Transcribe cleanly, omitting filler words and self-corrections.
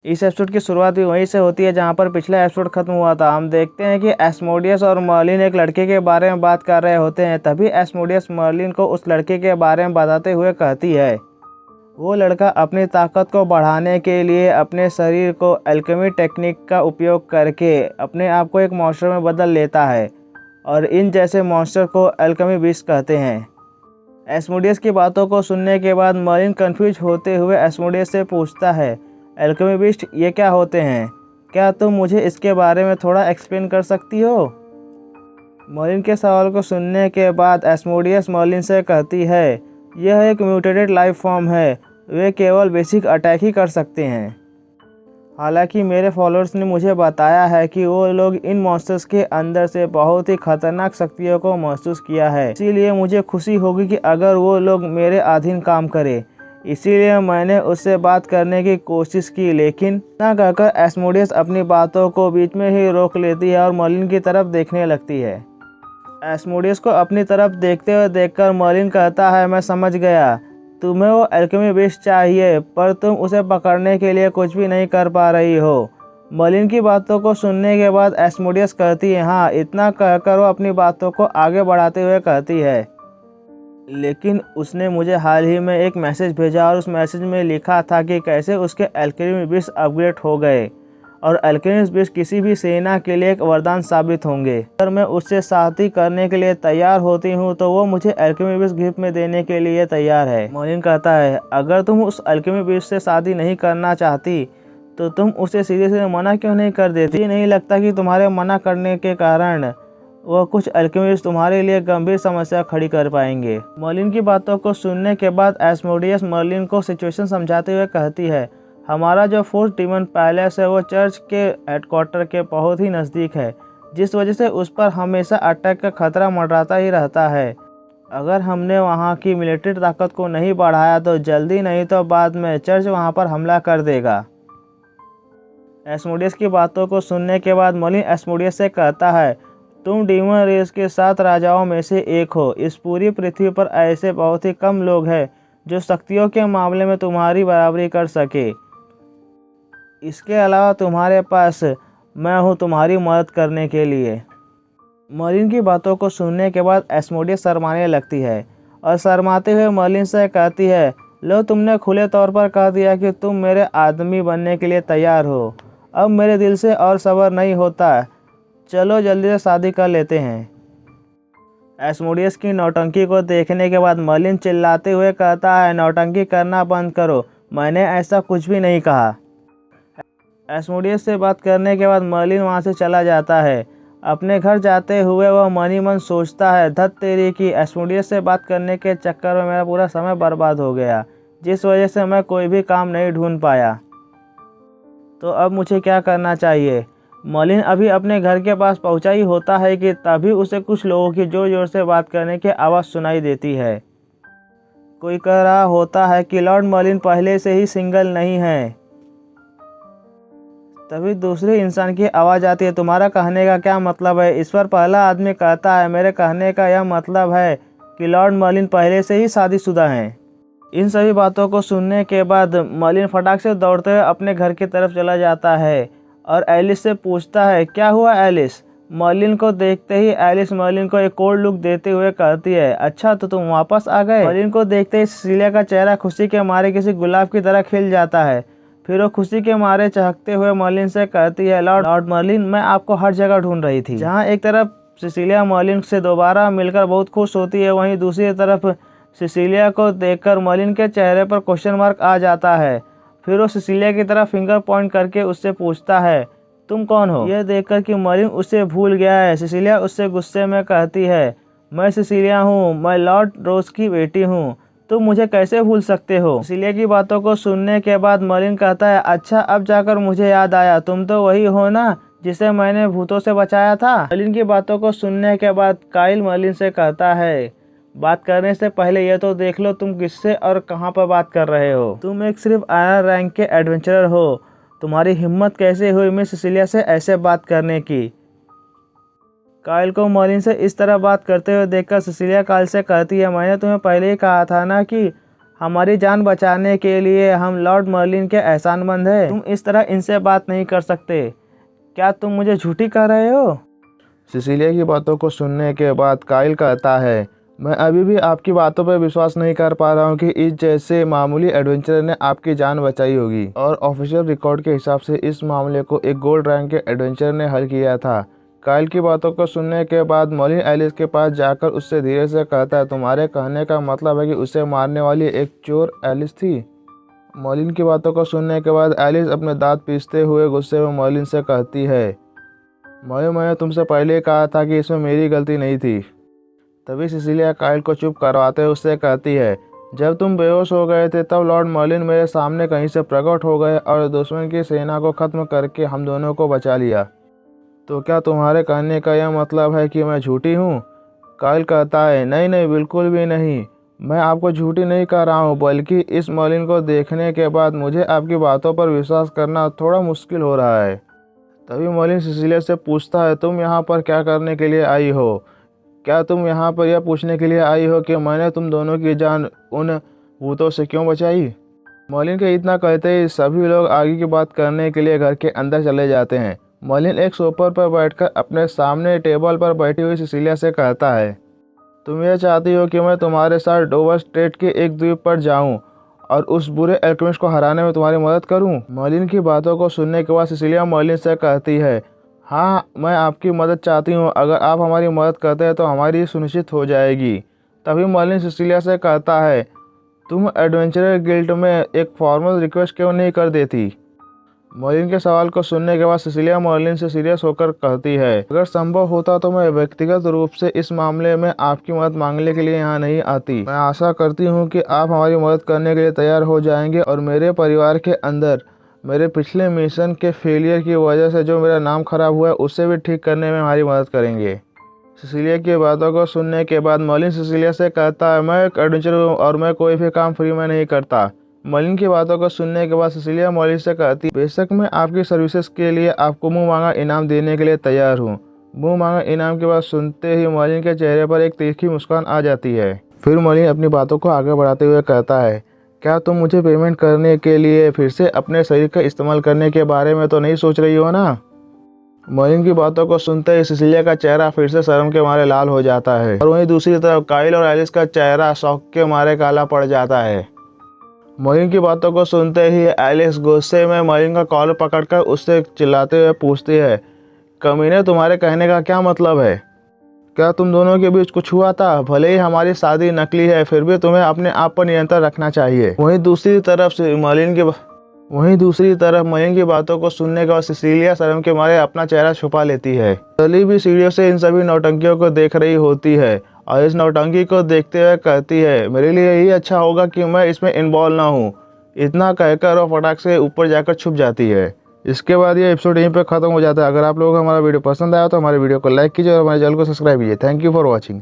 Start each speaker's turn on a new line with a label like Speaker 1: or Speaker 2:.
Speaker 1: इस एपिसोड की शुरुआत भी वहीं से होती है जहां पर पिछला एपिसोड खत्म हुआ था। हम देखते हैं कि एस्मोडियस और मर्लिन एक लड़के के बारे में बात कर रहे होते हैं। तभी एस्मोडियस मर्लिन को उस लड़के के बारे में बताते हुए कहती है वो लड़का अपनी ताकत को बढ़ाने के लिए अपने शरीर को अल्केमी टेक्निक का उपयोग करके अपने आप को एक मॉन्स्टर में बदल लेता है और इन जैसे मॉन्स्टर को अल्केमी बीस्ट कहते हैं। एस्मोडियस की बातों को सुनने के बाद मर्लिन कंफ्यूज होते हुए एस्मोडियस से पूछता है अल्केमी बीस्ट ये क्या होते हैं, क्या तुम मुझे इसके बारे में थोड़ा एक्सप्लेन कर सकती हो। मर्लिन के सवाल को सुनने के बाद एस्मोडियस मर्लिन से कहती है यह एक म्यूटेटेड लाइफ फॉर्म है, वे केवल बेसिक अटैक ही कर सकते हैं। हालांकि मेरे फॉलोअर्स ने मुझे बताया है कि वो लोग इन मॉन्स्टर्स के अंदर से बहुत ही खतरनाक शक्तियों को महसूस किया है, इसीलिए मुझे खुशी होगी कि अगर वो लोग मेरे अधीन काम करें। इसीलिए मैंने उससे बात करने की कोशिश की, लेकिन ना कहकर एस्मोडियस अपनी बातों को बीच में ही रोक लेती है और मर्लिन की तरफ देखने लगती है। एस्मोडियस को अपनी तरफ देखते हुए देखकर मर्लिन कहता है मैं समझ गया, तुम्हें वो अल्केमी बीस्ट चाहिए पर तुम उसे पकड़ने के लिए कुछ भी नहीं कर पा रही हो। मर्लिन की बातों को सुनने के बाद एस्मोडियस कहती है हाँ, इतना कहकर वो अपनी बातों को आगे बढ़ाते हुए कहती है लेकिन उसने मुझे हाल ही में एक मैसेज भेजा और उस मैसेज में लिखा था कि कैसे उसके अल्केमी बीस्ट अपग्रेड हो गए और अल्केमी बीस्ट किसी भी सेना के लिए एक वरदान साबित होंगे। अगर मैं उससे शादी करने के लिए तैयार होती हूँ तो वो मुझे अल्केमी बीस्ट गिफ्ट में देने के लिए तैयार है। मर्लिन कहता है अगर तुम उस अल्केमी बीस्ट से शादी नहीं करना चाहती तो तुम उसे सीधे सीधे मना क्यों नहीं कर देती। ये नहीं लगता कि तुम्हारे मना करने के कारण वह कुछ अल्केमी बीस्ट तुम्हारे लिए गंभीर समस्या खड़ी कर पाएंगे। मर्लिन की बातों को सुनने के बाद एस्मोडियस मर्लिन को सिचुएशन समझाते हुए कहती है हमारा जो फोर्स डीमन पैलेस है वो चर्च के हेडक्वार्टर के बहुत ही नज़दीक है, जिस वजह से उस पर हमेशा अटैक का खतरा मंडराता ही रहता है। अगर हमने वहाँ की मिलिट्री ताकत को नहीं बढ़ाया तो जल्दी नहीं तो बाद में चर्च वहाँ पर हमला कर देगा। एस्मोडियस की बातों को सुनने के बाद मर्लिन एस्मोडियस से कहता है तुम डीमन रेस के 7 राजाओं में से एक हो। इस पूरी पृथ्वी पर ऐसे बहुत ही कम लोग हैं जो शक्तियों के मामले में तुम्हारी बराबरी कर सके। इसके अलावा तुम्हारे पास मैं हूँ तुम्हारी मदद करने के लिए। मर्लिन की बातों को सुनने के बाद एस्मोडियस शर्माने लगती है और शर्माते हुए मर्लिन से कहती है लो, तुमने खुले तौर पर कह दिया कि तुम मेरे आदमी बनने के लिए तैयार हो। अब मेरे दिल से और सब्र नहीं होता, चलो जल्दी से शादी कर लेते हैं। एस्मोडियस की नौटंकी को देखने के बाद मर्लिन चिल्लाते हुए कहता है नौटंकी करना बंद करो, मैंने ऐसा कुछ भी नहीं कहा। एस्मोडियस से बात करने के बाद मर्लिन वहाँ से चला जाता है। अपने घर जाते हुए वह मन ही मन सोचता है धत तेरी की, एस्मोडियस से बात करने के चक्कर में मेरा पूरा समय बर्बाद हो गया, जिस वजह से मैं कोई भी काम नहीं ढूंढ पाया। तो अब मुझे क्या करना चाहिए। मर्लिन अभी अपने घर के पास पहुंचा ही होता है कि तभी उसे कुछ लोगों की जोर जोर से बात करने की आवाज़ सुनाई देती है। कोई कह रहा होता है कि लॉर्ड मर्लिन पहले से ही सिंगल नहीं है। तभी दूसरे इंसान की आवाज़ आती है तुम्हारा कहने का क्या मतलब है। इस पर पहला आदमी कहता है मेरे कहने का यह मतलब है कि लॉर्ड मर्लिन पहले से ही शादीशुदा हैं। इन सभी बातों को सुनने के बाद मर्लिन फटाक से दौड़ते हुए अपने घर की तरफ चला जाता है और एलिस से पूछता है क्या हुआ एलिस। मर्लिन को देखते ही एलिस मर्लिन को एक कोल्ड लुक देते हुए कहती है अच्छा तो तुम वापस आ गए। मर्लिन को देखते ही सिसिलिया का चेहरा खुशी के मारे किसी गुलाब की तरह खिल जाता है। फिर वो खुशी के मारे चहकते हुए मर्लिन से कहती है लॉर्ड मर्लिन, मैं आपको हर जगह ढूंढ रही थी। जहाँ एक तरफ सिसिलिया मर्लिन से दोबारा मिलकर बहुत खुश होती है, वहीं दूसरी तरफ सिसिलिया को देखकर मर्लिन के चेहरे पर क्वेश्चन मार्क आ जाता है। फिर वो सिसिलिया की तरफ फिंगर पॉइंट करके उससे पूछता है तुम कौन हो। यह देखकर कि मर्लिन उसे भूल गया है, सिसिलिया उससे गुस्से में कहती है मैं सिसिलिया हूँ, मैं लॉर्ड रोज की बेटी हूँ, तुम मुझे कैसे भूल सकते हो। सिसिलिया की बातों को सुनने के बाद मर्लिन कहता है अच्छा अब जाकर मुझे याद आया, तुम तो वही हो ना जिसे मैंने भूतों से बचाया था। मर्लिन की बातों को सुनने के बाद काइल मर्लिन से कहता है बात करने से पहले यह तो देख लो तुम किससे और कहाँ पर बात कर रहे हो। तुम एक सिर्फ आयरन रैंक के एडवेंचरर हो, तुम्हारी हिम्मत कैसे हुई मिस सिसिलिया से ऐसे बात करने की। काइल को मर्लिन से इस तरह बात करते हुए देखकर सिसिलिया काइल से कहती है मैंने तुम्हें पहले ही कहा था ना कि हमारी जान बचाने के लिए हम लॉर्ड मर्लिन के एहसानमंद हैं। तुम इस तरह इनसे बात नहीं कर सकते। क्या तुम मुझे झूठी कह रहे हो?
Speaker 2: सिसिलिया की बातों को सुनने के बाद काइल कहता है, मैं अभी भी आपकी बातों पर विश्वास नहीं कर पा रहा हूँ कि इस जैसे मामूली एडवेंचरर ने आपकी जान बचाई होगी। और ऑफिशियल रिकॉर्ड के हिसाब से इस मामले को एक गोल्ड रैंक के एडवेंचरर ने हल किया था। काइल की बातों को सुनने के बाद मर्लिन एलिस के पास जाकर उससे धीरे से कहता है, तुम्हारे कहने का मतलब है कि उसे मारने वाली एक चोर एलिस थी? मर्लिन की बातों को सुनने के बाद एलिस अपने दांत पीसते हुए गुस्से में मर्लिन से कहती है, मैंने तुमसे पहले कहा था कि इसमें मेरी गलती नहीं थी। तभी सिसिलिया काइल को चुप करवाते हुए उससे कहती है, जब तुम बेहोश हो गए थे तब लॉर्ड मर्लिन मेरे सामने कहीं से प्रकट हो गए और दुश्मन की सेना को ख़त्म करके हम दोनों को बचा लिया। तो क्या तुम्हारे कहने का यह मतलब है कि मैं झूठी हूँ? काइल कहता है, नहीं नहीं, बिल्कुल भी नहीं। मैं आपको झूठी नहीं कह रहा हूँ, बल्कि इस मर्लिन को देखने के बाद मुझे आपकी बातों पर विश्वास करना थोड़ा मुश्किल हो रहा है। तभी मर्लिन सिसिलिया से पूछता है, तुम यहाँ पर क्या करने के लिए आई हो? क्या तुम यहाँ पर यह पूछने के लिए आई हो कि मैंने तुम दोनों की जान उन भूतों से क्यों बचाई? मर्लिन के इतना कहते ही सभी लोग आगे की बात करने के लिए घर के अंदर चले जाते हैं। मर्लिन एक सोफे पर बैठकर अपने सामने टेबल पर बैठी हुई सिसिलिया से कहता है, तुम यह चाहती हो कि मैं तुम्हारे साथ डोवर स्ट्रेट के एक द्वीप पर जाऊं और उस बुरे एल्केमिस्ट को हराने में तुम्हारी मदद करूं? मर्लिन की बातों को सुनने के बाद सिसिलिया मर्लिन से कहती है, हाँ, मैं आपकी मदद चाहती हूँ। अगर आप हमारी मदद करते हैं तो हमारी सुनिश्चित हो जाएगी। तभी मर्लिन सिसिलिया से कहता है, तुम एडवेंचरर गिल्ड में एक फॉर्मल रिक्वेस्ट क्यों नहीं कर देती? मर्लिन के सवाल को सुनने के बाद सिसिलिया मर्लिन से सीरियस होकर कहती है, अगर संभव होता तो मैं व्यक्तिगत रूप से इस मामले में आपकी मदद मांगने के लिए यहाँ नहीं आती। मैं आशा करती हूँ कि आप हमारी मदद करने के लिए तैयार हो जाएंगे और मेरे परिवार के अंदर मेरे पिछले मिशन के फेलियर की वजह से जो मेरा नाम खराब हुआ है उसे भी ठीक करने में हमारी मदद करेंगे। सिसिलिया की बातों को सुनने के बाद मर्लिन सिसिलिया से कहता है, मैं एक एडवेंचर हूँ और मैं कोई भी काम फ्री में नहीं करता। मर्लिन की बातों को सुनने के बाद सिसिलिया मर्लिन से कहती, बेशक मैं आपकी सर्विसेज के लिए आपको मुंह मांगा इनाम देने के लिए तैयार हूँ। मुंह मांगा इनाम की बात सुनते ही मर्लिन के चेहरे पर एक तीखी मुस्कान आ जाती है। फिर मर्लिन अपनी बातों को आगे बढ़ाते हुए कहता है, क्या तुम मुझे पेमेंट करने के लिए फिर से अपने शरीर का इस्तेमाल करने के बारे में तो नहीं सोच रही हो ना? मर्लिन की बातों को सुनते ही सिसिलिया का चेहरा फिर से शर्म के मारे लाल हो जाता है और वहीं दूसरी तरफ काइल और एलिस का चेहरा शौक के मारे काला पड़ जाता है। मर्लिन की बातों को सुनते ही एलिस गुस्से में मर्लिन का कॉलर पकड़कर उससे चिल्लाते हुए पूछती है, कमीने, तुम्हारे कहने का क्या मतलब है? क्या तुम दोनों के बीच कुछ हुआ था? भले ही हमारी शादी नकली है, फिर भी तुम्हें अपने आप पर नियंत्रण रखना चाहिए। वहीं दूसरी तरफ मर्लिन की बातों को सुनने के बाद सिसिलिया शर्म के मारे अपना चेहरा छुपा लेती है। सली भी सीढ़ियों से इन सभी नौटंकियों को देख रही होती है और इस नौटंकी को देखते हुए कहती है, मेरे लिए यही अच्छा होगा कि मैं इसमें इन्वॉल्व ना हूँ। इतना कहकर वो फटाक से ऊपर जाकर छुप जाती है। इसके बाद ये एपिसोड यहीं पे खत्म हो जाता है। अगर आप लोगों को हमारा वीडियो पसंद आया तो हमारे वीडियो को लाइक कीजिए और हमारे चैनल को सब्सक्राइब कीजिए। Thank you for watching.